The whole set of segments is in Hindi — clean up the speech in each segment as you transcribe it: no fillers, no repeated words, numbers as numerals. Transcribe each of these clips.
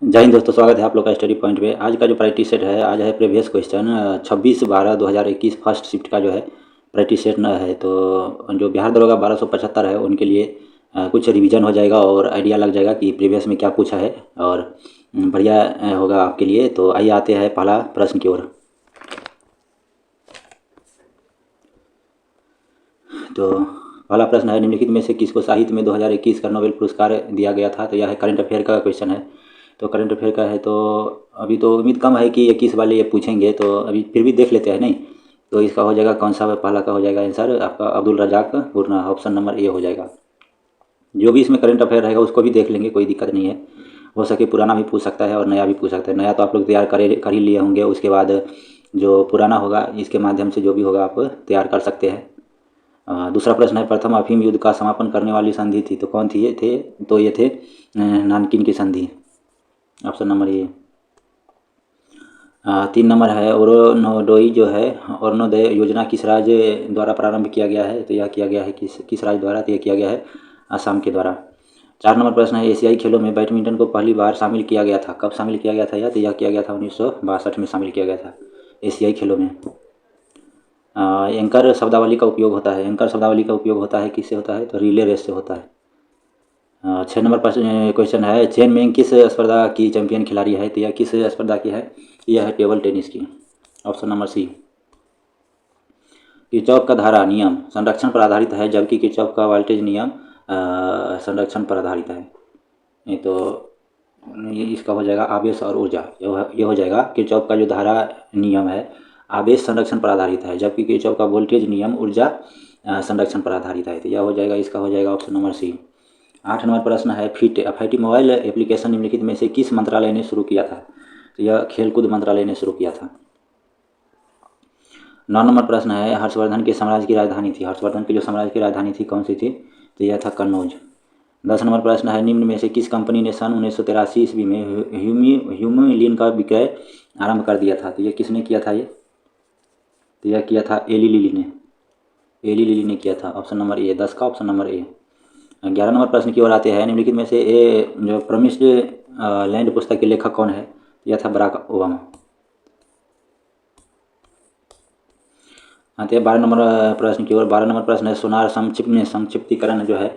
जय हिंद दोस्तों, स्वागत है आप लोग का स्टडी पॉइंट में। आज का जो प्रैक्टिस सेट है, आज है प्रीवियस क्वेश्चन 26/12/2021 फर्स्ट शिफ्ट का जो है प्रैक्टिस सेट न है। तो जो बिहार दरोगा 1275 है उनके लिए कुछ रिवीजन हो जाएगा और आइडिया लग जाएगा कि प्रीवियस में क्या पूछा है और बढ़िया होगा आपके लिए। तो आइए आते हैं पहला प्रश्न की ओर। तो पहला प्रश्न है, निम्नलिखित में से किसको साहित्य में 2021 का नोबेल पुरस्कार दिया गया था। तो यह है करंट अफेयर का क्वेश्चन है। तो करंट अफेयर का है, तो अभी तो उम्मीद कम है कि 21 वाले ये पूछेंगे, तो अभी फिर भी देख लेते हैं। नहीं तो इसका हो जाएगा कौन सा पहला का हो जाएगा आंसर आपका अब्दुल रजाक गुरना, ऑप्शन नंबर ए हो जाएगा। जो भी इसमें करंट अफेयर रहेगा उसको भी देख लेंगे, कोई दिक्कत नहीं है। हो सके पुराना भी पूछ सकता है और नया भी पूछ सकता है। नया तो आप लोग तैयार कर ही लिए होंगे, उसके बाद जो पुराना होगा इसके माध्यम से जो भी होगा आप तैयार कर सकते हैं। दूसरा प्रश्न है, प्रथम अफीम युद्ध का समापन करने वाली संधि थी। तो कौन थी ये थे? तो ये थे नानकिन की संधि, ऑप्शन नंबर ए। 3 नंबर है, अरुणोदय जो है, अरुणोदय योजना किस राज्य द्वारा प्रारंभ किया गया है। तो यह किया गया है किस राज्य द्वारा? तो यह किया गया है असम के द्वारा। 4 नंबर प्रश्न है, एशियाई खेलों में बैडमिंटन को पहली बार शामिल किया गया था। कब शामिल किया गया था यह? तो यह किया गया था 1962 में शामिल किया गया था एशियाई खेलों में। एंकर शब्दावली का उपयोग होता है। एंकर शब्दावली का उपयोग होता है किससे होता है? तो रिले रेस से होता है। 6 नंबर प्रश्न क्वेश्चन है, चेन मेंग किस स्पर्धा की चैंपियन खिलाड़ी है। तो यह किस स्पर्धा की है? यह है टेबल टेनिस की, ऑप्शन नंबर सी। किरचॉफ का धारा नियम संरक्षण पर आधारित है, जबकि किरचॉफ का वोल्टेज नियम संरक्षण पर आधारित है। ये तो ये इसका हो जाएगा आवेश और ऊर्जा। ये हो जाएगा किरचॉफ का जो धारा नियम है आवेश संरक्षण पर आधारित है, जबकि किरचॉफ का वोल्टेज नियम ऊर्जा संरक्षण पर आधारित है। तो यह हो जाएगा, इसका हो जाएगा ऑप्शन नंबर सी। 8 नंबर प्रश्न है, FIT मोबाइल एप्लीकेशन निम्नलिखित में से किस मंत्रालय ने शुरू किया था। तो यह खेलकूद मंत्रालय ने शुरू किया था। 9 नंबर प्रश्न है, हर्षवर्धन के साम्राज्य की राजधानी थी। हर्षवर्धन की जो साम्राज्य की राजधानी थी कौन सी थी? तो यह था कन्नौज। 10 नंबर प्रश्न है, निम्न में से किस कंपनी ने सन 1983 ईस्वी में ह्यूमिलिन का विक्रय आरंभ कर दिया था। तो यह किसने किया था? ये तो यह किया था एली लिली ने। एली लिली ने किया था, ऑप्शन नंबर ए। 10 का ऑप्शन नंबर ए। 11 नंबर प्रश्न की ओर आते हैं, निम्नलिखित में से ए जो प्रमिस्ड लैंड पुस्तक के लेखक कौन है? यह था बराक ओबामा। आते हैं 12 नंबर प्रश्न की ओर। 12 नंबर प्रश्न है, सोनार संक्षिप्तीकरण जो है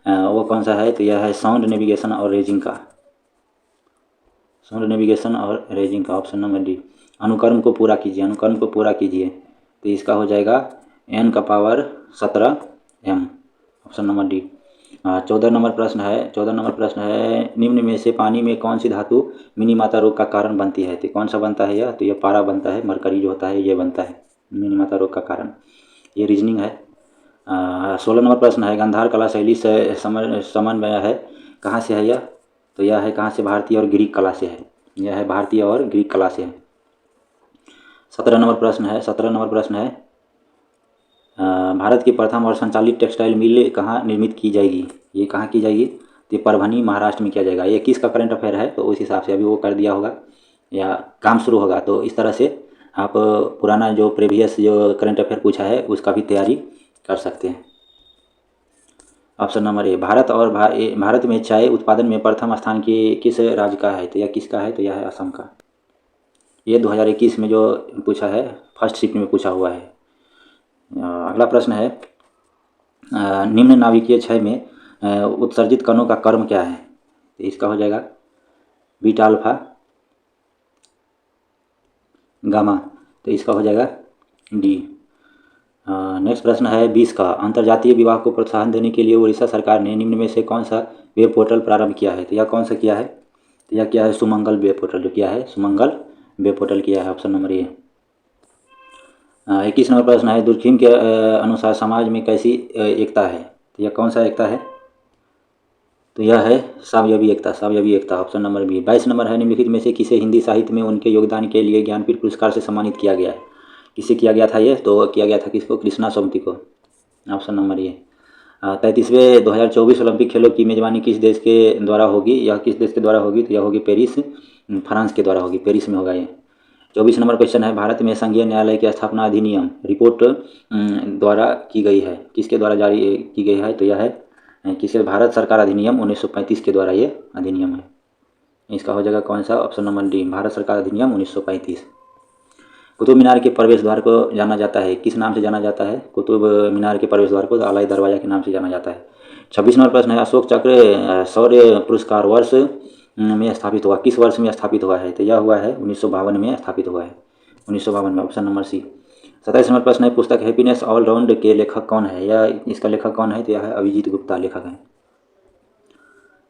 वो कौन सा है? तो यह है साउंड नेविगेशन और रेजिंग का। साउंड नेविगेशन और रेजिंग का, ऑप्शन नंबर डी। अनुक्रम को पूरा कीजिए, अनुक्रम को पूरा कीजिए। तो इसका हो जाएगा n का power 17 m, option number D. 14 number प्रश्न है, 14 नंबर प्रश्न है, निम्न में से पानी में कौन सी धातु मिनी मात्रा रोग का कारण बनती है। तो कौन सा बनता है यह? तो यह पारा बनता है, मरकरी जो होता है ये बनता है मिनी मात्रा रोग का कारण। ये रीजनिंग है। 16 नंबर प्रश्न है, गांधार कला शैली से समन्वय है, कहाँ से है यह? तो यह है कहाँ से? भारतीय और ग्रीक कला से है। यह है भारतीय और ग्रीक कला से है। 17 नंबर प्रश्न है, 17 नंबर प्रश्न है, भारत की प्रथम और संचालित टेक्सटाइल मिल कहाँ निर्मित की जाएगी। ये कहाँ की जाएगी? तो परभनी महाराष्ट्र में किया जाएगा। ये किसका करंट अफेयर है? तो उस हिसाब से अभी वो कर दिया होगा या काम शुरू होगा। तो इस तरह से आप पुराना जो प्रीवियस जो करंट अफेयर पूछा है उसका भी तैयारी कर सकते हैं। ऑप्शन नंबर ए, भारत में चाय उत्पादन में प्रथम स्थान किस राज्य का है। तो यह किसका है? तो यह है असम का। ये 2021 में जो पूछा है फर्स्ट शिफ्ट में पूछा हुआ है। अगला प्रश्न है, निम्न नाभिकीय क्षय में उत्सर्जित कणों का क्रम क्या है। तो इसका हो जाएगा बीटा अल्फा गामा। तो इसका हो जाएगा डी। नेक्स्ट प्रश्न है 20 का, अंतर्जातीय विवाह को प्रोत्साहन देने के लिए उड़ीसा सरकार ने निम्न में से कौन सा वेब पोर्टल प्रारंभ किया है। तो यह कौन सा किया है? तो यह किया है सुमंगल वेब पोर्टल। जो किया है सुमंगल वेब पोर्टल किया है, ऑप्शन नंबर ए। 21 नंबर प्रश्न है, दुर्खिम के अनुसार समाज में कैसी एकता है। तो यह कौन सा एकता है? तो यह है सावयवी एकता, सावयवी एकता, ऑप्शन नंबर बी। 22 नंबर है, निम्नलिखित में से किसे हिंदी साहित्य में उनके योगदान के लिए ज्ञानपीठ पुरस्कार से सम्मानित किया गया है। किसे किया गया था ये? तो किया गया था किसको? कृष्णा सोमती को, ऑप्शन नंबर ए। 33वें 2024 ओलंपिक खेलों की मेजबानी किस देश के द्वारा होगी? यह किस देश के द्वारा होगी? तो यह होगी पेरिस, फ्रांस के द्वारा होगी, पेरिस में होगा ये। 24 नंबर क्वेश्चन है, भारत में संघीय न्यायालय की स्थापना अधिनियम रिपोर्ट द्वारा की गई है। किसके द्वारा जारी की गई है? तो यह है किसके? भारत सरकार अधिनियम 1935 के द्वारा ये अधिनियम है। इसका हो जाएगा कौन सा? ऑप्शन नंबर डी, भारत सरकार अधिनियम 1935। कुतुब मीनार के प्रवेश द्वार को जाना जाता है, किस नाम से जाना जाता है? कुतुब मीनार के प्रवेश द्वार को आलाई दरवाजा के नाम से जाना जाता है। 26 नंबर प्रश्न है, अशोक चक्र शौर्य पुरस्कार वर्ष में स्थापित हुआ, किस वर्ष में स्थापित हुआ है? तो यह हुआ है 1952 में स्थापित हुआ है, 1952 में, ऑप्शन नंबर सी। 27 नंबर प्रश्न है, पुस्तक हैप्पीनेस ऑल राउंड के लेखक कौन है? यह इसका लेखक कौन है? तो यह है अभिजीत गुप्ता लेखक है।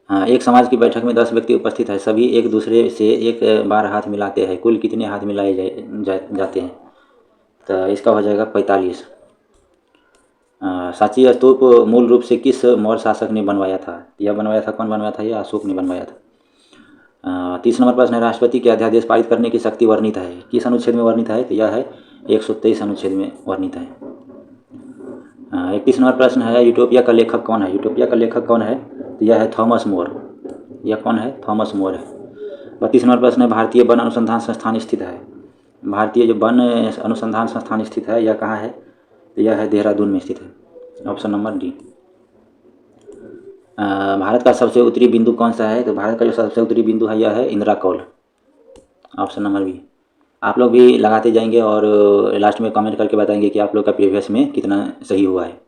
हाँ, एक समाज की बैठक में 10 व्यक्ति उपस्थित है, सभी एक दूसरे से एक बार हाथ मिलाते हैं, कुल कितने हाथ मिलाए जाते हैं? तो इसका हो जाएगा 45। सांची स्तूप मूल रूप से किस मौर्य शासक ने बनवाया था? यह बनवाया था, कौन बनवाया था? यह अशोक ने बनवाया था। 30 नंबर प्रश्न है, राष्ट्रपति के अध्यादेश पारित करने की शक्ति वर्णित है, किस अनुच्छेद में वर्णित है? तो यह है 123 अनुच्छेद में वर्णित है। 31 नंबर प्रश्न है, यूटोपिया का लेखक कौन है? यूटोपिया का लेखक कौन है? तो यह है थॉमस मोर। यह कौन है? थॉमस मोर है। 32 नंबर प्रश्न है, भारतीय वन अनुसंधान संस्थान स्थित है, भारतीय जो वन अनुसंधान संस्थान स्थित है यह कहाँ है? तो यह है देहरादून में स्थित है, ऑप्शन नंबर डी। भारत का सबसे उत्तरी बिंदु कौन सा है? तो भारत का जो सबसे उत्तरी बिंदु है यह है Indira Kaul, option number B. आप लोग भी लगाते जाएंगे और लास्ट में कमेंट करके बताएंगे कि आप लोग का प्रीवियस में कितना सही हुआ है।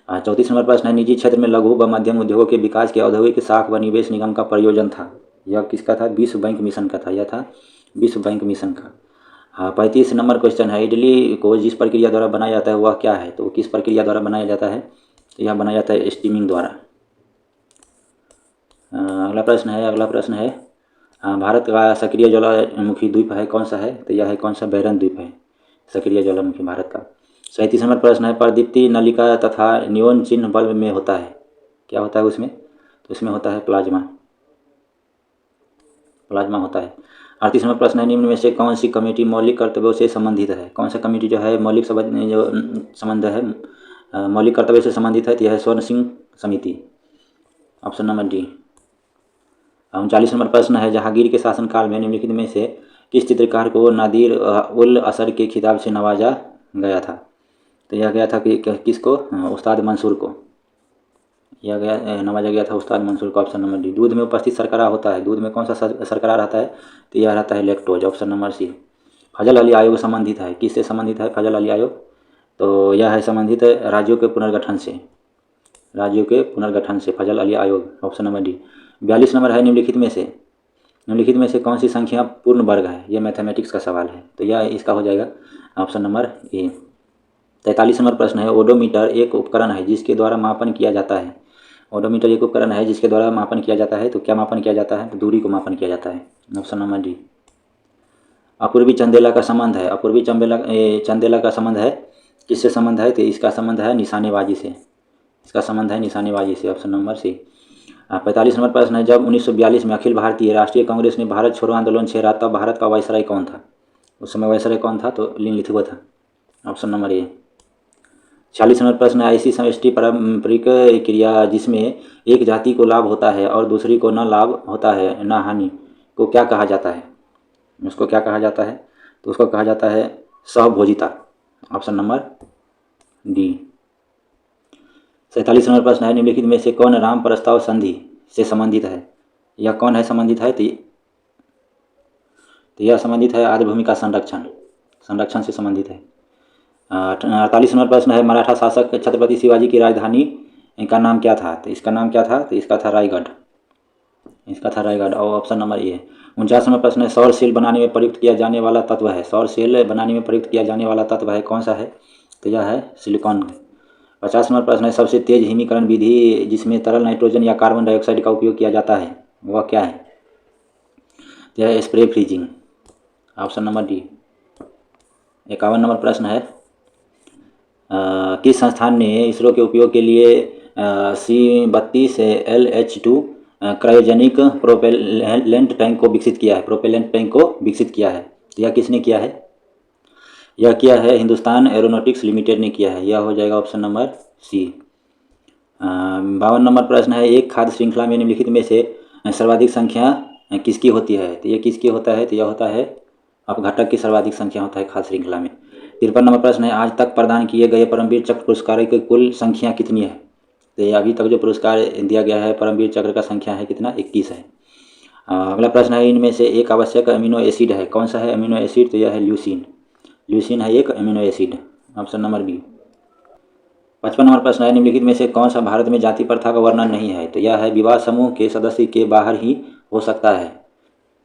34 नंबर प्रश्न है, निजी क्षेत्र में लघु व मध्यम उद्योगों के विकास के औद्योगिक शाख व निवेश निगम का प्रयोजन था, यह किसका था? विश्व बैंक मिशन का था, यह था विश्व बैंक मिशन का। 35 नंबर क्वेश्चन है, इडली को जिस प्रक्रिया द्वारा बनाया जाता है वह क्या है? तो किस प्रक्रिया द्वारा बनाया जाता है? तो यह बनाया जाता है स्टीमिंग द्वारा। अगला प्रश्न है, भारत का सक्रिय ज्वालामुखी द्वीप है कौन सा है? तो यह है कौन सा? बैरन द्वीप है सक्रिय ज्वालामुखी भारत का। 37 नंबर प्रश्न है, प्रदीप्ति नलिका तथा नियोन चिन्ह बल्ब में होता है, क्या होता है उसमें? तो इसमें होता है प्लाज्मा, प्लाज्मा होता है। 38 नंबर प्रश्न है, निम्न में से कौन सी कमेटी मौलिक कर्तव्यों से संबंधित है? कौन सा कमेटी जो है मौलिक संबंध है मौलिक कर्तव्य से संबंधित है? तो यह है स्वर्ण सिंह समिति, ऑप्शन नंबर डी। 39 नंबर प्रश्न है, जहांगीर के शासनकाल में निम्नलिखित में से किस चित्रकार को नादिर उल असर के खिताब से नवाजा गया था? तो यह गया था कि किसको? उस्ताद मंसूर को, यह गया नवाजा गया था उस्ताद मंसूर को, ऑप्शन नंबर डी। दूध में उपस्थित शर्करा होता है, दूध में कौन सा शर्करा रहता है? तो यह रहता है लैक्टोज, ऑप्शन नंबर सी। फजल अली आयोग संबंधित है, किससे संबंधित है फजल अली आयोग? तो यह है संबंधित राज्यों के पुनर्गठन से, राज्यों के पुनर्गठन से फजल अली आयोग, ऑप्शन नंबर डी। 42 नंबर है, निम्नलिखित में से कौन सी संख्या पूर्ण वर्ग है? यह मैथमेटिक्स का सवाल है, तो यह इसका हो जाएगा ऑप्शन नंबर ए। 43 नंबर प्रश्न है, ओडोमीटर एक उपकरण है जिसके द्वारा मापन किया जाता है, ओडोमीटर एक उपकरण है जिसके द्वारा मापन किया जाता है, तो क्या मापन किया जाता है? तो दूरी को मापन किया जाता है, option number D. Apurvi Chandela का संबंध है, अपूर्वी चंदेला का संबंध है किससे संबंध है? तो इसका संबंध है निशानेबाजी से, इसका संबंध है निशानेबाजी से, ऑप्शन नंबर सी। 45 नंबर प्रश्न है, जब 1942 में अखिल भारतीय राष्ट्रीय कांग्रेस ने भारत छोड़ो आंदोलन छेड़ा तब भारत का वायसराय कौन था? उस समय वायसराय कौन था? तो लिनलिथगो था, ऑप्शन नंबर ए। 46 नंबर प्रश्न है, ऐसी समष्टि पारंपरिक क्रिया जिसमें एक जाति को लाभ होता है और दूसरी को न लाभ होता है न हानि को क्या कहा जाता है? उसको क्या कहा जाता है? तो उसको कहा जाता है सहभोजिता, ऑप्शन नंबर डी। 47 नंबर प्रश्न है, निम्नलिखित में से कौन राम प्रस्ताव संधि से संबंधित है? यह कौन है संबंधित है? तो यह संबंधित है आर्द्र भूमि का संरक्षण से संबंधित है। 48 नंबर प्रश्न है, मराठा शासक छत्रपति शिवाजी की राजधानी का नाम क्या था? तो इसका नाम क्या था? तो इसका था रायगढ़, इसका था रायगढ़, और ऑप्शन नंबर ए। 49 नंबर प्रश्न है, सौर सेल बनाने में प्रयुक्त किया जाने वाला तत्व है, सौर सेल बनाने में प्रयुक्त किया जाने वाला तत्व है कौन सा है? तो यह है सिलिकॉन। 50 नंबर प्रश्न है, सबसे तेज हिमीकरण विधि जिसमें तरल नाइट्रोजन या कार्बन डाइऑक्साइड का उपयोग किया जाता है वह क्या है? तो यह spray freezing, option number D. 51 number प्रश्न है, किस संस्थान ने इसरो के उपयोग के लिए C-32 LH2 cryogenic propellant tank को विकसित किया है? तो यह किसने किया है? यह किया है हिंदुस्तान एरोनॉटिक्स लिमिटेड ने किया है, यह हो जाएगा ऑप्शन नंबर सी। 52 नंबर प्रश्न है, एक खाद्य श्रृंखला में निम्नलिखित में से सर्वाधिक संख्या किसकी होती है? तो ये किसकी होता है? तो यह होता है अपघटक की सर्वाधिक संख्या होता है खाद्य श्रृंखला में। 53 नंबर प्रश्न है, आज तक प्रदान किए गए परमवीर चक्र पुरस्कार की कुल संख्या कितनी है? तो ये अभी तक जो पुरस्कार दिया गया है परमवीर चक्र का संख्या है कितना? 21 है। अगला प्रश्न है, इनमें से एक आवश्यक अमीनो एसिड है, कौन सा है अमीनो एसिड? तो यह है ल्यूसीन। ल्यूसीन है एक amino acid, option number B. 55 number प्रश्न है, निम्नलिखित में से कौन सा भारत में जाति प्रथा का वर्णन नहीं है? तो यह है विवाह समूह के सदस्य के बाहर ही हो सकता है,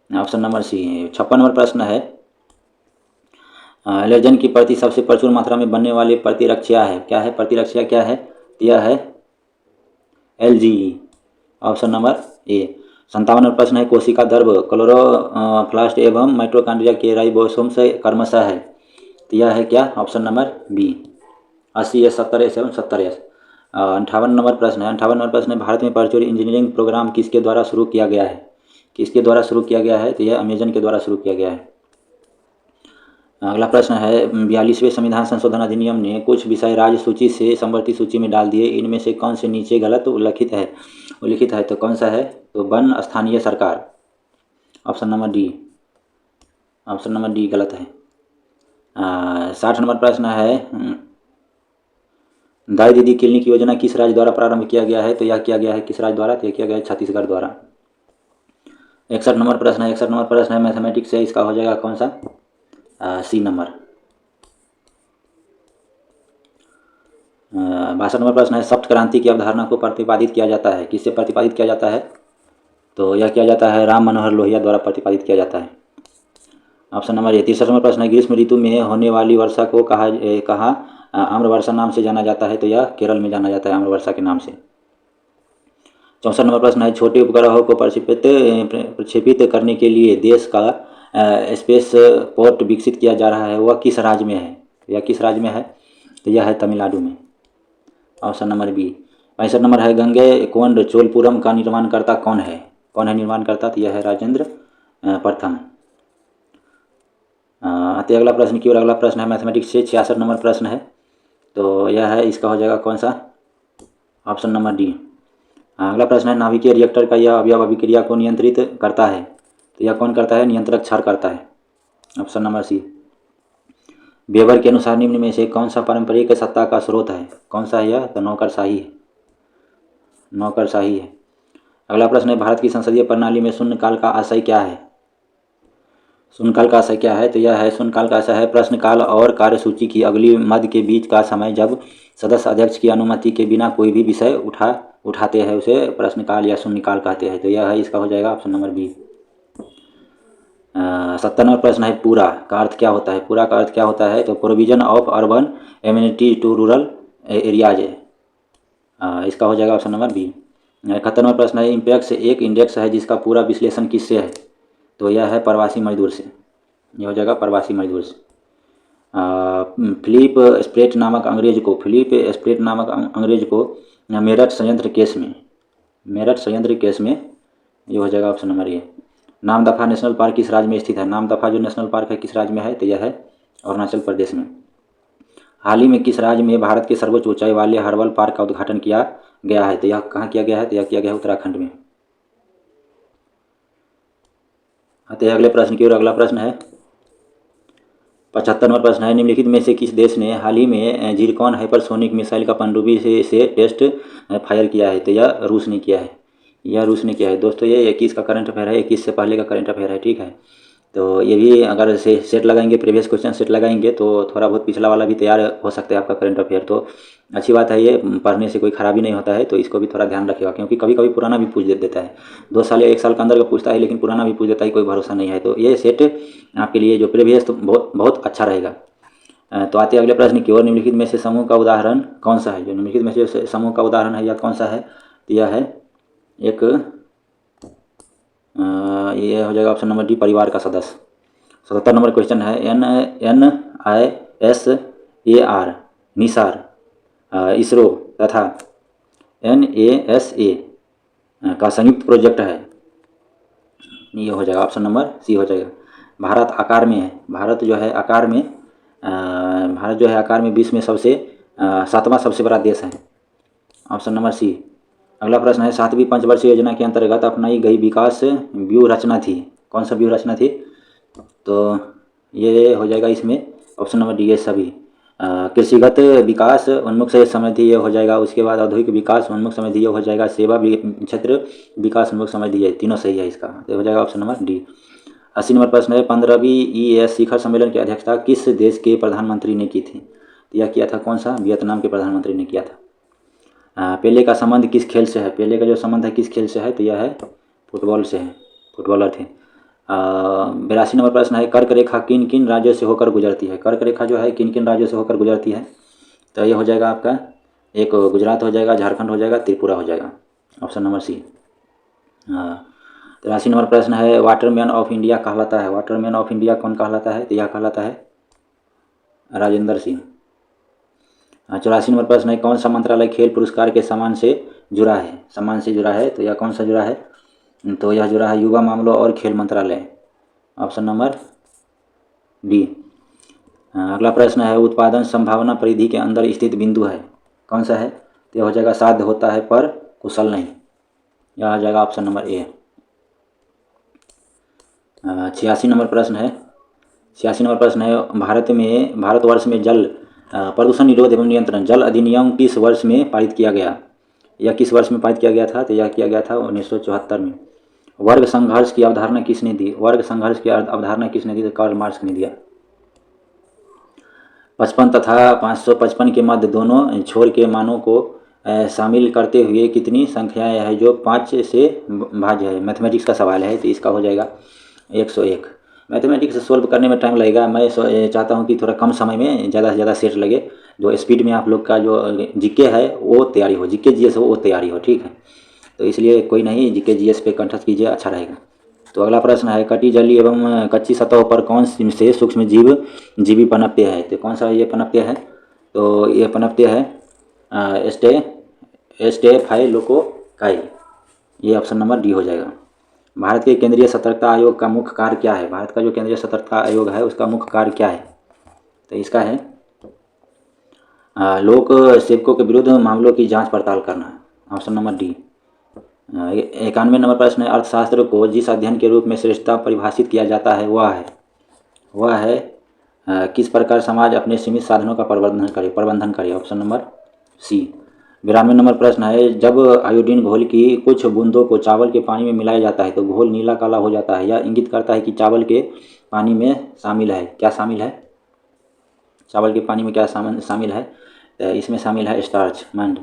ऑप्शन नंबर सी। 56 नंबर प्रश्न है, एलर्जन की प्रति सबसे प्रचुर मात्रा में बनने वाली प्रतिरक्षा है, क्या है प्रतिरक्षा क्या है? यह है LGE, option number A. 57 number प्रश्न है, कोशिका द्रव क्लोरोप्लास्ट एवं माइटोकॉन्ड्रिया के राइबोसोम से क्रमशः है, तो यह है क्या? Option number B. 80S 70S एवं 70S। 58 नंबर प्रश्न है, 58 नंबर प्रश्न है, भारत में परचून इंजीनियरिंग प्रोग्राम किसके द्वारा शुरू किया गया है? किसके द्वारा शुरू किया गया है? तो यह अमेजन के द्वारा शुरू किया गया है। अगला प्रश्न है, 42वें संविधान संशोधन अधिनियम ने कुछ विषय राज्य सूची से समवर्ती सूची में डाल दिए, इनमें से कौन से नीचे गलत उल्लिखित है? तो कौन सा है? तो वन स्थानीय सरकार, option number D. Option number D गलत है। 60 नंबर प्रश्न है, दाई दीदी क्लिनिक योजना किस राज्य द्वारा प्रारंभ किया गया है? तो यह किया गया है किस राज्य द्वारा? तो यह किया गया है छत्तीसगढ़ द्वारा। 61 नंबर प्रश्न है, 61 नंबर प्रश्न है मैथमेटिक्स से, इसका हो जाएगा कौन सा? सी नंबर। 62 नंबर प्रश्न है, सप्त क्रांति की अवधारणा को प्रतिपादित किया जाता है, किससे प्रतिपादित किया जाता है? तो यह किया जाता है राम मनोहर लोहिया द्वारा प्रतिपादित किया जाता है, ऑप्शन नंबर ए। 63 नंबर प्रश्न है, ग्रीष्म ऋतु में होने वाली वर्षा को कहा आम्र वर्षा नाम से जाना जाता है? तो यह केरल में जाना जाता है आम्र वर्षा के नाम से। 64 नंबर प्रश्न है, छोटे उपग्रहों को प्रक्षेपित करने के लिए देश का स्पेस पोर्ट विकसित किया जा रहा है, वह किस राज्य में है? यह किस राज्य में है? तो यह है तमिलनाडु में, ऑप्शन नंबर बी। 65 नंबर है, गंगैकोंड चोलपुरम का निर्माणकर्ता कौन है? कौन है निर्माणकर्ता? तो यह है राजेंद्र प्रथम। आते अगला प्रश्न की ओर। अगला प्रश्न है मैथमेटिक्स से, 66 नंबर प्रश्न है, तो यह है इसका हो जाएगा कौन सा? Option number D. अगला प्रश्न है, नाभिकीय रिएक्टर का यह अवयव अभिक्रिया को नियंत्रित करता है, तो यह कौन करता है? नियंत्रक क्षार करता है, ऑप्शन नंबर सी। वेबर के अनुसार निम्न में से कौन सा पारंपरिक सत्ता का स्रोत है? कौन सा है यह? तो नौकरशाही है, नौकरशाही है। अगला प्रश्न है, भारत की संसदीय प्रणाली में शून्यकाल का आशय क्या है? शून्यकाल का आशय क्या है? तो यह है शून्यकाल का आशय है प्रश्नकाल और कार्यसूची की अगली मद के बीच का समय, जब सदस्य अध्यक्ष की अनुमति के बिना कोई भी विषय उठाते हैं उसे प्रश्नकाल या शून्यकाल कहते हैं, तो यह है इसका हो जाएगा ऑप्शन नंबर बी। 70 नंबर प्रश्न है, पूरा का अर्थ क्या होता है? पूरा का अर्थ क्या होता है? तो provision of urban amenity to rural areas, इसका हो जाएगा ऑप्शन नंबर बी। 71 नंबर प्रश्न है, इम्पैक्स एक इंडेक्स है जिसका पूरा विश्लेषण किससे है? तो यह है प्रवासी मजदूर से, यह हो जाएगा प्रवासी मजदूर से। फिलिप स्प्रेट नामक अंग्रेज को मेरठ संयंत्र केस में ये हो जाएगा option number A. Namdapha national park किस राज्य में स्थित है? नामदफा जो नेशनल पार्क है किस राज्य में है? तो यह है अरुणाचल प्रदेश में। हाल ही में किस राज्य में भारत के सर्वोच्च ऊंचाई वाले हर्बल पार्क का उद्घाटन किया गया है? तो यह कहाँ किया गया है? तो यह किया गया है उत्तराखंड में। आते हैं अगले प्रश्न की ओर। अगला प्रश्न है 75 नंबर प्रश्न है, निम्नलिखित में से किस देश ने हाल ही में जिरकॉन हाइपरसोनिक मिसाइल का पनडुब्बी से टेस्ट फायर किया है? तो यह रूस ने किया है, दोस्तों ये 21 का करंट अफेयर है, 21 से पहले का करंट अफेयर है, ठीक है। तो ये भी अगर सेट लगाएंगे, प्रीवियस क्वेश्चन सेट लगाएंगे तो थोड़ा बहुत पिछला वाला भी तैयार हो सकता है आपका करंट अफेयर, तो अच्छी बात है, ये पढ़ने से कोई खराबी नहीं होता है, तो इसको भी थोड़ा ध्यान रखिएगा, क्योंकि कभी कभी पुराना भी पूछ देता है, 2 साल या 1 साल के अंदर का पूछता है, लेकिन पुराना भी पूछ देता है, कोई भरोसा नहीं है। तो ये सेट आपके लिए जो प्रीवियस तो बहुत अच्छा रहेगा। तो आते अगले प्रश्न की ओर। निम्नलिखित में से समूह का उदाहरण कौन सा है? जो निम्नलिखित में से समूह का उदाहरण है यह कौन सा है? तो यह है एक ये हो जाएगा ऑप्शन नंबर डी, परिवार का सदस्य। 77 नंबर क्वेश्चन है, NISAR निसार इसरो तथा NASA का संयुक्त प्रोजेक्ट है, ये हो जाएगा ऑप्शन नंबर सी हो जाएगा। भारत आकार में है, भारत जो है आकार में विश्व में 7वां सबसे बड़ा देश है, ऑप्शन नंबर सी। अगला प्रश्न है, 7वीं पंचवर्षीय योजना के अंतर्गत अपनाई गई विकास व्यूह रचना थी, कौन सा व्यूह रचना थी? तो ये हो जाएगा इसमें ऑप्शन नंबर डी, ये सभी। कृषिगत विकास उन्मुख से समृद्धि ये हो जाएगा। उसके बाद औद्योगिक विकास उन्मुख समृद्धि ये हो जाएगा। सेवा क्षेत्र विकास उन्मुख समृद्धि ये तीनों सही है इसका, तो हो जाएगा ऑप्शन नंबर डी। 80 नंबर प्रश्न है 15वीं EAS शिखर सम्मेलन की अध्यक्षता किस देश के प्रधानमंत्री ने की थी? तो यह किया था कौन सा? वियतनाम के प्रधानमंत्री ने किया था। पेले का संबंध किस खेल से है? पेले का जो संबंध है किस खेल से है? तो यह है फुटबॉल से है, फुटबॉलर थे। 82 नंबर प्रश्न है कर्क रेखा किन किन राज्यों से होकर गुजरती है? कर्क रेखा जो है किन किन राज्यों से होकर गुजरती है? तो ये हो जाएगा आपका एक गुजरात हो जाएगा, झारखंड हो जाएगा, त्रिपुरा हो जाएगा, ऑप्शन नंबर सी। 83 नंबर प्रश्न है वाटरमैन ऑफ इंडिया कहलाता है? वाटरमैन ऑफ इंडिया कौन कहलाता है? तो यह कहलाता है राजेंद्र सिंह। 84 नंबर प्रश्न है कौन सा मंत्रालय खेल पुरस्कार के सम्मान से जुड़ा है? सम्मान से जुड़ा है, तो यह कौन सा जुड़ा है? तो यह जुड़ा है युवा मामलों और खेल मंत्रालय, ऑप्शन नंबर डी। अगला प्रश्न है उत्पादन संभावना परिधि के अंदर स्थित बिंदु है, कौन सा है? तो यह हो जाएगा साध्य होता है पर कुशल नहीं, यह आ जाएगा ऑप्शन नंबर ए। 86 नंबर प्रश्न है 86 नंबर प्रश्न है भारतवर्ष में जल प्रदूषण निरोध एवं नियंत्रण जल अधिनियम किस वर्ष में पारित किया गया? यह किस वर्ष में पारित किया गया था? तो यह किया गया था 1974 में। वर्ग संघर्ष की अवधारणा किसने दी? वर्ग संघर्ष की अवधारणा किसने दी? तो कार्ल मार्क्स ने दिया। 55 तथा 555 के मध्य दोनों छोर के मानों को शामिल करते हुए कितनी संख्याएं हैं जो 5 से भाज्य है? मैथमेटिक्स का सवाल है, तो इसका हो जाएगा 101। मैथमेटिक्स सोल्व करने में टाइम लगेगा, मैं चाहता हूं कि थोड़ा कम समय में ज़्यादा से ज़्यादा सेट लगे, जो स्पीड में आप लोग का जो जीके है वो तैयारी हो, जीके जीएस हो वो तैयारी हो, ठीक है? तो इसलिए कोई नहीं, जीके जीएस पे कंठस्थ कीजिए, अच्छा रहेगा। तो अगला प्रश्न है कटी जली एवं कच्ची सतहों पर कौन से सूक्ष्म जीवी पनपते हैं? तो कौन सा ये पनपते है? तो ये पनपते है स्टेफाइलोकोकाई, ये ऑप्शन नंबर डी हो जाएगा। भारत के केंद्रीय सतर्कता आयोग का मुख्य कार्य क्या है? भारत का जो केंद्रीय सतर्कता आयोग है उसका मुख्य कार्य क्या है? तो इसका है लोक सेवकों के विरुद्ध मामलों की जांच पड़ताल करना, ऑप्शन नंबर डी। 91 नंबर प्रश्न है अर्थशास्त्र को जिस अध्ययन के रूप में श्रेष्ठता परिभाषित किया जाता है वह है किस प्रकार समाज अपने सीमित साधनों का प्रबंधन करे, ऑप्शन नंबर सी। 92 नंबर प्रश्न है जब आयोडीन घोल की कुछ बूंदों को चावल के पानी में मिलाया जाता है तो घोल नीला काला हो जाता है, यह इंगित करता है कि चावल के पानी में शामिल है, क्या शामिल है? चावल के पानी में क्या शामिल है? तो इसमें शामिल है स्टार्च, मंड।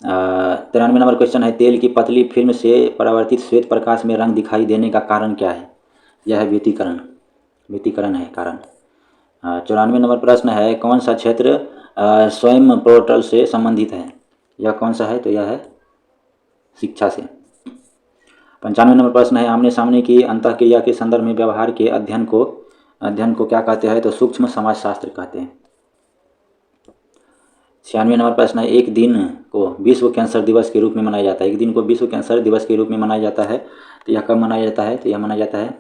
93 नंबर क्वेश्चन है तेल की पतली फिल्म से परावर्तित श्वेत प्रकाश में रंग दिखाई देने का कारण क्या है? यह है व्यतिकरण है कारण। 94 नंबर प्रश्न है कौन सा क्षेत्र स्वयं पोर्टल से संबंधित है? यह कौन सा है? तो यह है शिक्षा से। 95 नंबर प्रश्न है आमने सामने की अंतःक्रिया के संदर्भ में व्यवहार के अध्ययन को क्या कहते हैं? तो सूक्ष्म समाजशास्त्र कहते हैं। 96 नंबर प्रश्न है एक दिन को विश्व कैंसर दिवस के रूप में मनाया जाता है, एक दिन को विश्व कैंसर दिवस के रूप में मनाया जाता है, तो यह कब मनाया जाता है? तो यह मनाया जाता है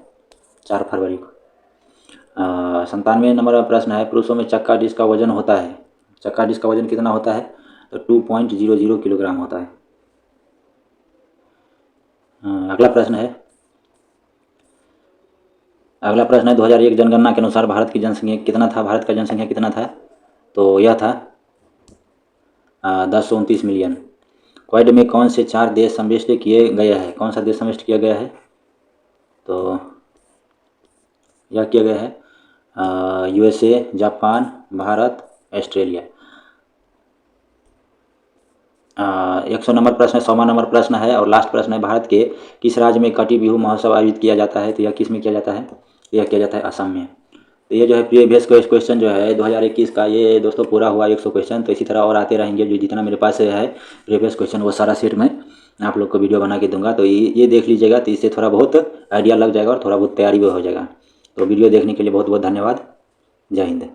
4 फरवरी को। 97 नंबर प्रश्न है पुरुषों में चक्का डिस्क का वजन होता है, चक्का डिस्क का वजन कितना होता है? तो 2.00 किलोग्राम होता है। अगला प्रश्न है 2001 जनगणना के अनुसार भारत की जनसंख्या कितना था? भारत का जनसंख्या कितना था? तो यह था 1029 मिलियन। क्वाड में कौन से 4 देश सम्मिलित किए गए हैं? कौन सा देश सम्मिलित किया गया है? तो यह किया गया है USA, Japan, Bharat, Australia. 100 number प्रश्न है 100वां नंबर प्रश्न है और लास्ट प्रश्न है भारत के किस राज्य में कटी बिहू महोत्सव आयोजित किया जाता है? तो यह किस में किया जाता है? यह किया जाता है असम में। तो ये जो है प्रीवियस क्वेश्चन जो है 2021 का ये दोस्तों पूरा हुआ 100 क्वेश्चन। तो इसी तरह और आते रहेंगे, जो जितना मेरे पास है प्रीवियस क्वेश्चन वो सारा सेट में आप लोग को वीडियो बना के दूंगा। तो ये देख लीजिएगा, तो इससे थोड़ा बहुत आइडिया लग जाएगा और थोड़ा बहुत तैयारी भी हो जाएगा। तो वीडियो देखने के लिए बहुत बहुत धन्यवाद। जय हिंद।